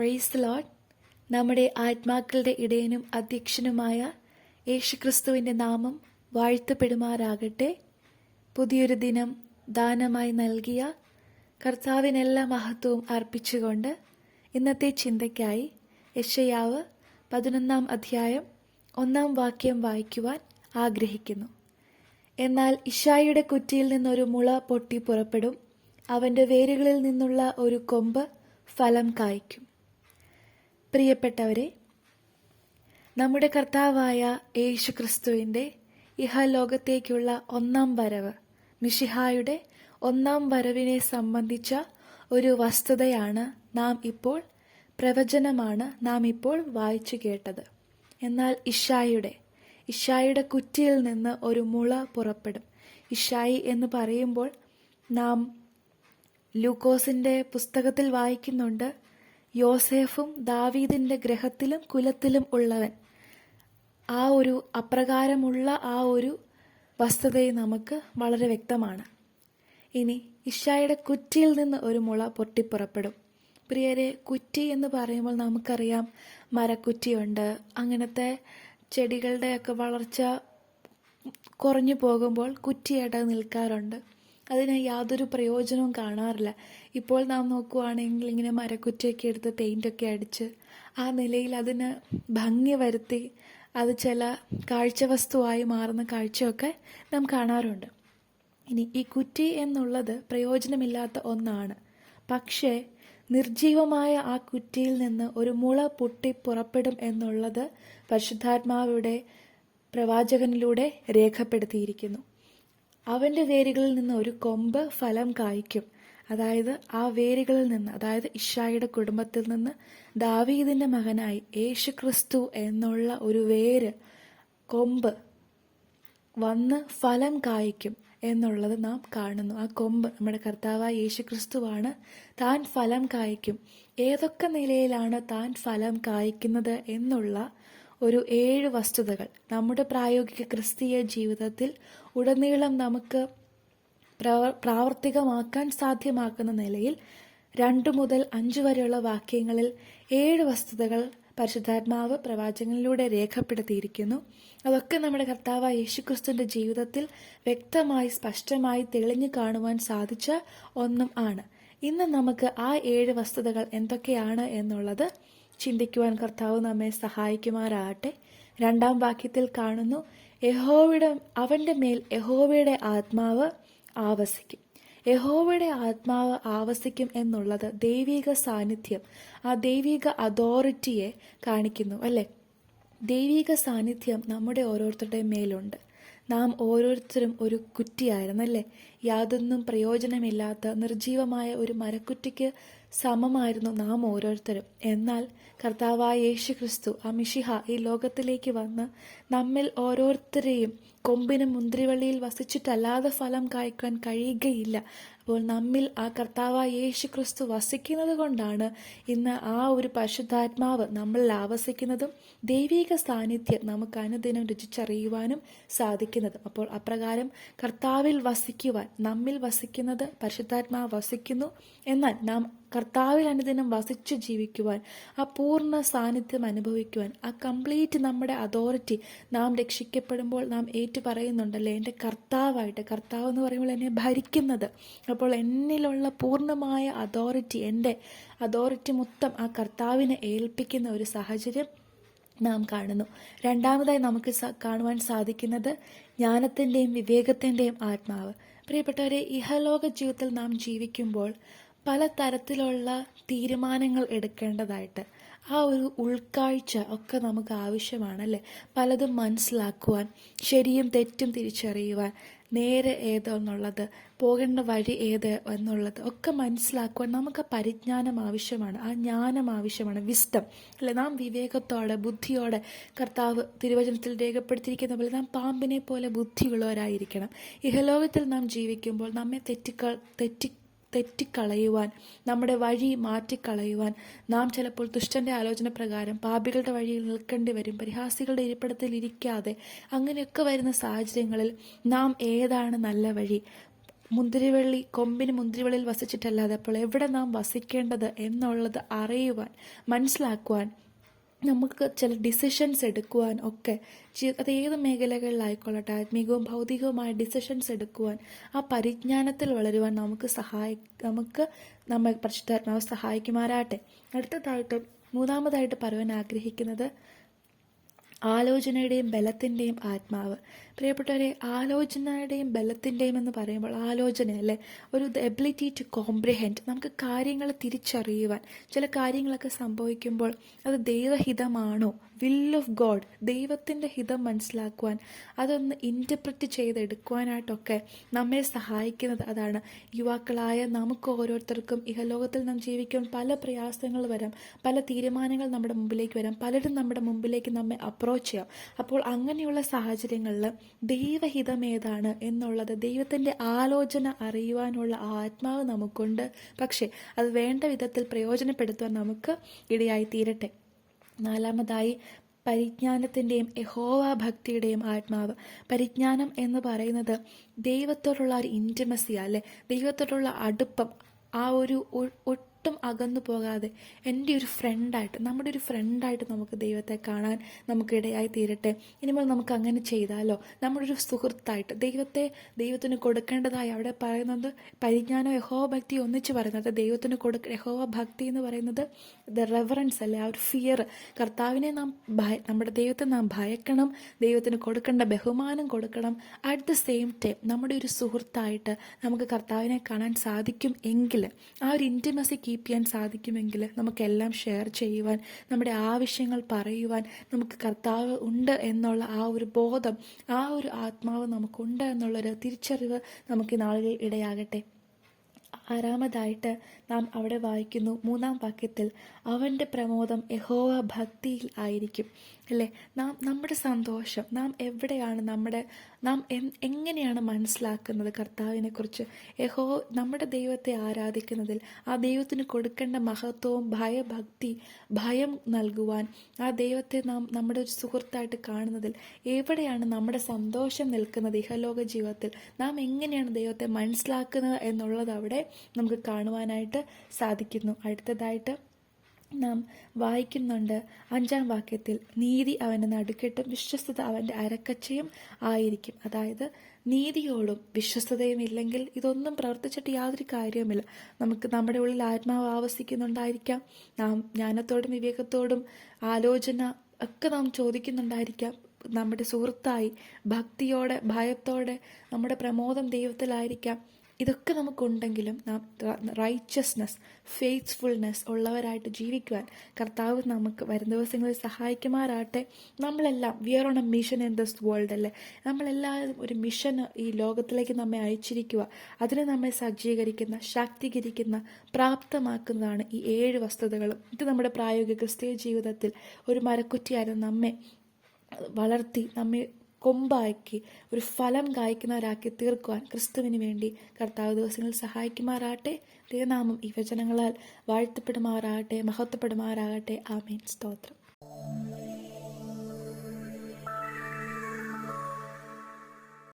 Praise the Lord. നമ്മുടെ ആത്മാക്കളുടെ ഇടയനും അധ്യക്ഷനുമായ യേശുക്രിസ്തുവിൻ്റെ നാമം വാഴ്ത്തപ്പെടുമാറാകട്ടെ. പുതിയൊരു ദിനം ദാനമായി നൽകിയ കർത്താവിനെല്ലാ മഹത്വവും അർപ്പിച്ചുകൊണ്ട് ഇന്നത്തെ ചിന്തയ്ക്കായി യെശയ്യാവ് 11 അധ്യായം 1 വാക്യം വായിക്കുവാൻ ആഗ്രഹിക്കുന്നു. എന്നാൽ ഇശായിയുടെ കുറ്റിയിൽ നിന്നൊരു മുള പൊട്ടി പുറപ്പെടും, അവൻ്റെ വേരുകളിൽ നിന്നുള്ള ഒരു കൊമ്പ് ഫലം കായ്ക്കും. പ്രിയപ്പെട്ടവരെ, നമ്മുടെ കർത്താവായ യേശുക്രിസ്തുവിൻ്റെ ഇഹലോകത്തേക്കുള്ള 1 വരവ്, മിശിഹായുടെ 1 വരവിനെ സംബന്ധിച്ച ഒരു വസ്തുതയാണ് പ്രവചനമാണ് നാം ഇപ്പോൾ വായിച്ചു കേട്ടത്. എന്നാൽ ഇശായിയുടെ കുറ്റിയിൽ നിന്ന് ഒരു മുള പുറപ്പെടും. ഇശായി എന്ന് പറയുമ്പോൾ നാം ലൂക്കോസിൻ്റെ പുസ്തകത്തിൽ വായിക്കുന്നുണ്ട്, യോസേഫും ദാവീദിൻ്റെ ഗൃഹത്തിലും കുലത്തിലും ഉള്ളവൻ. അപ്രകാരമുള്ള ആ ഒരു വസ്തുതയും നമുക്ക് വളരെ വ്യക്തമാണ്. ഇനി ഇശായിയുടെ കുറ്റിയിൽ നിന്ന് ഒരു മുള പൊട്ടിപ്പുറപ്പെടും. പ്രിയരെ, കുറ്റി എന്ന് പറയുമ്പോൾ നമുക്കറിയാം മരക്കുറ്റിയുണ്ട്. അങ്ങനത്തെ ചെടികളുടെയൊക്കെ വളർച്ച കുറഞ്ഞു പോകുമ്പോൾ കുറ്റിയായിട്ട് നിൽക്കാറുണ്ട്. അതിന് യാതൊരു പ്രയോജനവും കാണാറില്ല. ഇപ്പോൾ നാം നോക്കുകയാണെങ്കിൽ ഇങ്ങനെ മരക്കുറ്റിയൊക്കെ എടുത്ത് പെയിൻ്റൊക്കെ അടിച്ച് ആ നിലയിൽ അതിന് ഭംഗി വരുത്തി അത് ചില കാഴ്ചവസ്തുവായി മാറുന്ന കാഴ്ചയൊക്കെ നാം കാണാറുണ്ട്. ഇനി ഈ കുറ്റി എന്നുള്ളത് പ്രയോജനമില്ലാത്ത ഒന്നാണ്. പക്ഷേ നിർജീവമായ ആ കുറ്റിയിൽ നിന്ന് ഒരു മുള പൊട്ടി പുറപ്പെടും എന്നുള്ളത് പരിശുദ്ധാത്മാവിടെ പ്രവാചകനിലൂടെ രേഖപ്പെടുത്തിയിരിക്കുന്നു. അവൻ്റെ വേരുകളിൽ നിന്ന് ഒരു കൊമ്പ് ഫലം കായ്ക്കും. അതായത് ആ വേരുകളിൽ നിന്ന്, അതായത് ഇശായിയുടെ കുടുംബത്തിൽ നിന്ന് ദാവീദിൻ്റെ മകനായി യേശുക്രിസ്തു എന്നുള്ള ഒരു കൊമ്പ് വന്ന് ഫലം കായ്ക്കും എന്നുള്ളത് നാം കാണുന്നു. ആ കൊമ്പ് നമ്മുടെ കർത്താവായ യേശുക്രിസ്തുവാണ്. താൻ ഫലം കായ്ക്കും. ഏതൊക്കെ നിലയിലാണ് താൻ ഫലം കായ്ക്കുന്നത് എന്നുള്ള ഒരു 7 വസ്തുതകൾ നമ്മുടെ പ്രായോഗിക ക്രിസ്തീയ ജീവിതത്തിൽ ഉടനീളം നമുക്ക് പ്രാവർത്തികമാക്കാൻ സാധ്യമാക്കുന്ന നിലയിൽ 2 മുതൽ 5 വരെയുള്ള വാക്യങ്ങളിൽ 7 വസ്തുതകൾ പരിശുദ്ധാത്മാവ് പ്രവാചകനിലൂടെ രേഖപ്പെടുത്തിയിരിക്കുന്നു. അതൊക്കെ നമ്മുടെ കർത്താവായ യേശുക്രിസ്തുവിൻ്റെ ജീവിതത്തിൽ വ്യക്തമായി സ്പഷ്ടമായി തെളിഞ്ഞു കാണുവാൻ സാധിച്ച ഒന്നും ആണ്. ഇന്ന് നമുക്ക് ആ 7 വസ്തുതകൾ എന്തൊക്കെയാണ് എന്നുള്ളത് ചിന്തിക്കുവാൻ കർത്താവ് നമ്മെ സഹായിക്കുമാറാകട്ടെ. 2 വാക്യത്തിൽ കാണുന്നു, അവൻ്റെ മേൽ യഹോവയുടെ ആത്മാവ് ആവസിക്കും. യഹോവയുടെ ആത്മാവ് ആവസിക്കും എന്നുള്ളത് ദൈവിക സാന്നിധ്യം, ആ ദൈവിക അതോറിറ്റിയെ കാണിക്കുന്നു, അല്ലേ? ദൈവിക സാന്നിധ്യം നമ്മുടെ ഓരോരുത്തരുടെയും മേലുണ്ട്. നാം ഓരോരുത്തരും ഒരു കുറ്റിയായിരുന്നല്ലേ? യാതൊന്നും പ്രയോജനമില്ലാത്ത നിർജീവമായ ഒരു മരക്കുറ്റിക്ക് സമമായിരുന്നു നാം ഓരോരുത്തരും. എന്നാൽ കർത്താവായ യേശുക്രിസ്തു മിശിഹ ഈ ലോകത്തിലേക്ക് വന്ന് നമ്മിൽ ഓരോരുത്തരെയും കൊമ്പിനും മുന്തിരിവള്ളിയിൽ വസിച്ചിട്ടല്ലാതെ ഫലം കായ്ക്കാൻ കഴിയുകയില്ല. അപ്പോൾ നമ്മിൽ ആ കർത്താവായ യേശുക്രിസ്തു വസിക്കുന്നത് കൊണ്ടാണ് ഇന്ന് ആ ഒരു പരിശുദ്ധാത്മാവ് നമ്മളിൽ ആവസിക്കുന്നതും ദൈവിക സാന്നിധ്യം നമുക്ക് അനുദിനം രുചിച്ചറിയുവാനും സാധിക്കുന്നതും. അപ്പോൾ അപ്രകാരം കർത്താവിൽ വസിക്കുവാൻ, നമ്മിൽ വസിക്കുന്നത് പരിശുദ്ധാത്മാവ് വസിക്കുന്നു. എന്നാൽ നാം കർത്താവിൽ അനുദിനം വസിച്ചു ജീവിക്കുവാൻ, ആ പൂർണ്ണ സാന്നിധ്യം അനുഭവിക്കുവാൻ, ആ കംപ്ലീറ്റ് നമ്മുടെ അതോറിറ്റി നാം രക്ഷിക്കപ്പെടുമ്പോൾ നാം പറയുന്നുണ്ടല്ലേ, എൻ്റെ കർത്താവായിട്ട്, കർത്താവ് എന്ന് പറയുമ്പോൾ എന്നെ ഭരിക്കുന്നത്. അപ്പോൾ എന്നിലുള്ള പൂർണ്ണമായ അതോറിറ്റി, എൻ്റെ അതോറിറ്റി മൊത്തം ആ കർത്താവിനെ ഏൽപ്പിക്കുന്ന ഒരു സാഹചര്യം നാം കാണുന്നു. 2ാമതായി നമുക്ക് കാണുവാൻ സാധിക്കുന്നത് ജ്ഞാനത്തിൻ്റെയും വിവേകത്തിൻ്റെയും ആത്മാവ്. പ്രിയപ്പെട്ടവരെ, ഇഹലോക ജീവിതത്തിൽ നാം ജീവിക്കുമ്പോൾ പല തരത്തിലുള്ള തീരുമാനങ്ങൾ എടുക്കേണ്ടതായിട്ട് ആ ഒരു ഉൾക്കാഴ്ച ഒക്കെ നമുക്ക് ആവശ്യമാണല്ലേ? പലതും മനസ്സിലാക്കുവാൻ, ശരിയും തെറ്റും തിരിച്ചറിയുവാൻ, നേരെ ഏതെന്നുള്ളത്, പോകേണ്ട വഴി ഏത് എന്നുള്ളത് ഒക്കെ മനസ്സിലാക്കുവാൻ നമുക്ക് പരിജ്ഞാനം ആവശ്യമാണ്, ആ ജ്ഞാനം ആവശ്യമാണ്, വിസ്ഡം അല്ലെ? നാം വിവേകത്തോടെ, ബുദ്ധിയോടെ, കർത്താവ് തിരുവചനത്തിൽ രേഖപ്പെടുത്തിയിരിക്കുന്ന പോലെ നാം പാമ്പിനെ പോലെ ബുദ്ധിയുള്ളവരായിരിക്കണം. ഇഹലോകത്തിൽ നാം ജീവിക്കുമ്പോൾ നമ്മെ തെറ്റിക്കളയുവാൻ, നമ്മുടെ വഴി മാറ്റിക്കളയുവാൻ നാം ചിലപ്പോൾ ദുഷ്ടൻ്റെ ആലോചന പ്രകാരം പാപികളുടെ വഴിയിൽ നിൽക്കേണ്ടി വരും. പരിഹാസികളുടെ ഇരിപ്പിടത്തിൽ ഇരിക്കാതെ അങ്ങനെയൊക്കെ വരുന്ന സാഹചര്യങ്ങളിൽ നാം ഏതാണ് നല്ല വഴി, മുന്തിരിവള്ളി കൊമ്പിന് മുന്തിരിവള്ളിയിൽ വസിച്ചിട്ടല്ലാതെ അപ്പോൾ എവിടെ നാം വസിക്കേണ്ടത് എന്നുള്ളത് അറിയുവാൻ, മനസ്സിലാക്കുവാൻ, നമുക്ക് ചില ഡിസിഷൻസ് എടുക്കുവാൻ ഒക്കെ അത് ഏത് മേഖലകളിലായിക്കൊള്ളട്ടെ, ആത്മീകവും ഭൗതികവുമായ ഡിസിഷൻസ് എടുക്കുവാൻ, ആ പരിജ്ഞാനത്തിൽ വളരുവാൻ നമുക്ക് നമ്മെ പരിശുദ്ധാത്മാവ് സഹായിക്കുമാറാട്ടെ. അടുത്തതായിട്ട് മൂന്നാമതായിട്ട് പറയുവാൻ ആഗ്രഹിക്കുന്നത് ആലോചനയുടെയും ബലത്തിൻ്റെയും ആത്മാവ്. പ്രിയപ്പെട്ടവരെ, ആലോചനയുടെയും ബലത്തിൻ്റെയും എന്ന് പറയുമ്പോൾ ആലോചന അല്ലേ, ഒരു എബിലിറ്റി ടു കോംപ്രിഹെൻഡ്, നമുക്ക് കാര്യങ്ങൾ തിരിച്ചറിയുവാൻ, ചില കാര്യങ്ങളൊക്കെ സംഭവിക്കുമ്പോൾ അത് ദൈവഹിതമാണോ, വിൽ ഓഫ് ഗോഡ്, ദൈവത്തിൻ്റെ ഹിതം മനസ്സിലാക്കുവാൻ, അതൊന്ന് ഇൻ്റർപ്രറ്റ് ചെയ്തെടുക്കുവാനായിട്ടൊക്കെ നമ്മെ സഹായിക്കുന്നത് അതാണ്. യുവാക്കളായ നമുക്ക് ഓരോരുത്തർക്കും ഇഹലോകത്തിൽ നാം ജീവിക്കുവാൻ പല പ്രയാസങ്ങൾ വരാം, പല തീരുമാനങ്ങൾ നമ്മുടെ മുമ്പിലേക്ക് വരാം, പലരും നമ്മുടെ മുമ്പിലേക്ക് നമ്മെ അപ്രോച്ച് ചെയ്യാം. അപ്പോൾ അങ്ങനെയുള്ള സാഹചര്യങ്ങളിൽ ദൈവഹിതം ഏതാണ് എന്നുള്ളത്, ദൈവത്തിൻ്റെ ആലോചന അറിയുവാനുള്ള ആത്മാവ് നമുക്കുണ്ട്. പക്ഷേ അത് വേണ്ട വിധത്തിൽ പ്രയോജനപ്പെടുത്തുവാൻ നമുക്ക് ഇടയായി തീരട്ടെ. നാലാമതായി പരിജ്ഞാനത്തിൻ്റെയും യഹോവ ഭക്തിയുടെയും ആത്മാവ്. പരിജ്ഞാനം എന്ന് പറയുന്നത് ദൈവത്തോടുള്ള ഒരു ഇൻറ്റിമസി അല്ലേ, ദൈവത്തോടുള്ള അടുപ്പം, ആ ഒരു ഒട്ടും അകന്നു പോകാതെ എൻ്റെ ഒരു ഫ്രണ്ടായിട്ട്, നമ്മുടെ ഒരു ഫ്രണ്ടായിട്ട് നമുക്ക് ദൈവത്തെ കാണാൻ നമുക്കിടയായി തീരട്ടെ. ഇനിമേൽ നമുക്ക് അങ്ങനെ ചെയ്താലോ, നമ്മുടെ ഒരു സുഹൃത്തായിട്ട് ദൈവത്തിന് കൊടുക്കേണ്ടതായി അവിടെ പറയുന്നത് പരിജ്ഞാനം യഹോവ ഭക്തി ഒന്നിച്ച് പറയുന്നത്, ദൈവത്തിന് യഹോവ ഭക്തി എന്ന് പറയുന്നത് ദ റെവറൻസ് അല്ലേ, ആ ഒരു ഫിയർ, കർത്താവിനെ നമ്മുടെ ദൈവത്തെ നാം ഭയക്കണം, ദൈവത്തിന് കൊടുക്കേണ്ട ബഹുമാനം കൊടുക്കണം. അറ്റ് ദ സെയിം ടൈം നമ്മുടെ ഒരു സുഹൃത്തായിട്ട് നമുക്ക് കർത്താവിനെ കാണാൻ സാധിക്കും എങ്കിൽ, ആ ഒരു ഇൻറ്റിമസി കീപ്പ് ചെയ്യാൻ സാധിക്കുമെങ്കിൽ, നമുക്കെല്ലാം ഷെയർ ചെയ്യുവാൻ, നമ്മുടെ ആവശ്യങ്ങൾ പറയുവാൻ നമുക്ക് കർത്താവ് ഉണ്ട് എന്നുള്ള ആ ഒരു ബോധം, ആ ഒരു ആത്മാവ് നമുക്കുണ്ട് എന്നുള്ളൊരു തിരിച്ചറിവ് നമുക്ക് ഈ നാളുകളിൽ ഇടയാകട്ടെ. ആറാമതായിട്ട് നാം അവിടെ വായിക്കുന്നു 3-ാം വാക്യത്തിൽ, അവൻ്റെ പ്രമോദം യഹോവ ഭക്തിയിൽ ആയിരിക്കും അല്ലേ. നമ്മുടെ സന്തോഷം നാം എവിടെയാണ്, നാം എങ്ങനെയാണ് മനസ്സിലാക്കുന്നത് കർത്താവിനെക്കുറിച്ച്, നമ്മുടെ ദൈവത്തെ ആരാധിക്കുന്നതിൽ, ആ ദൈവത്തിന് കൊടുക്കേണ്ട മഹത്വവും ഭയം നൽകുവാൻ, ആ ദൈവത്തെ നാം നമ്മുടെ ഒരു സുഹൃത്തായിട്ട് കാണുന്നതിൽ എവിടെയാണ് നമ്മുടെ സന്തോഷം നിൽക്കുന്നത് ഇഹലോക ജീവിതത്തിൽ, നാം എങ്ങനെയാണ് ദൈവത്തെ മനസ്സിലാക്കുന്നത് എന്നുള്ളത് അവിടെ നമുക്ക് കാണുവാനായിട്ട് സാധിക്കുന്നു. അടുത്തതായിട്ട് നാം വായിക്കുന്നുണ്ട് 5-ാം വാക്യത്തിൽ, നീതി അവൻ്റെ നടുക്കെട്ടും വിശ്വസ്തത അവൻ്റെ അരക്കച്ചയും ആയിരിക്കും. അതായത് നീതിയോടും വിശ്വസ്തതയും ഇല്ലെങ്കിൽ ഇതൊന്നും പ്രവർത്തിച്ചിട്ട് യാതൊരു കാര്യവുമില്ല. നമുക്ക് നമ്മുടെ ഉള്ളിൽ ആത്മാവ് ആവസിക്കുന്നുണ്ടായിരിക്കാം, നാം ജ്ഞാനത്തോടും വിവേകത്തോടും ആലോചന ഒക്കെ നാം ചോദിക്കുന്നുണ്ടായിരിക്കാം. നമ്മുടെ സുഹൃത്തായി ഭക്തിയോടെ ഭയത്തോടെ നമ്മുടെ പ്രമോദം ദൈവത്തിലായിരിക്കാം. ഇതൊക്കെ നമുക്കുണ്ടെങ്കിലും നാം റൈച്ചസ്നെസ്, ഫെയ്ത്ത്ഫുൾനെസ് ഉള്ളവരായിട്ട് ജീവിക്കുവാൻ കർത്താവ് നമുക്ക് വരും ദിവസങ്ങളിൽ സഹായിക്കുമാറാട്ടെ. നമ്മളെല്ലാം we are on a mission in this world അല്ലേ, നമ്മളെല്ലാവരും ഒരു മിഷന് ഈ ലോകത്തിലേക്ക് നമ്മെ അയച്ചിരിക്കുക. അതിനെ നമ്മെ സജ്ജീകരിക്കുന്ന, ശാക്തീകരിക്കുന്ന, പ്രാപ്തമാക്കുന്നതാണ് ഈ 7 വസ്തുതകളും. ഇത് നമ്മുടെ പ്രായോഗിക ക്രിസ്തീയ ജീവിതത്തിൽ ഒരു മരക്കുറ്റിയായിരുന്നു നമ്മെ വളർത്തി, നമ്മെ കൊമ്പാക്കി ഒരു ഫലം കായ്ക്കുന്നവരാക്കി തീർക്കുവാൻ ക്രിസ്തുവിന് വേണ്ടി കർത്താവ് ദിവസങ്ങളിൽ സഹായിക്കുമാറാട്ടെ. ദൈവനാമം ഈ വചനങ്ങളാൽ വാഴ്ത്തപ്പെടുമാറാകട്ടെ, മഹത്വപ്പെടുമാറാകട്ടെ. ആമേൻ. സ്തോത്രം.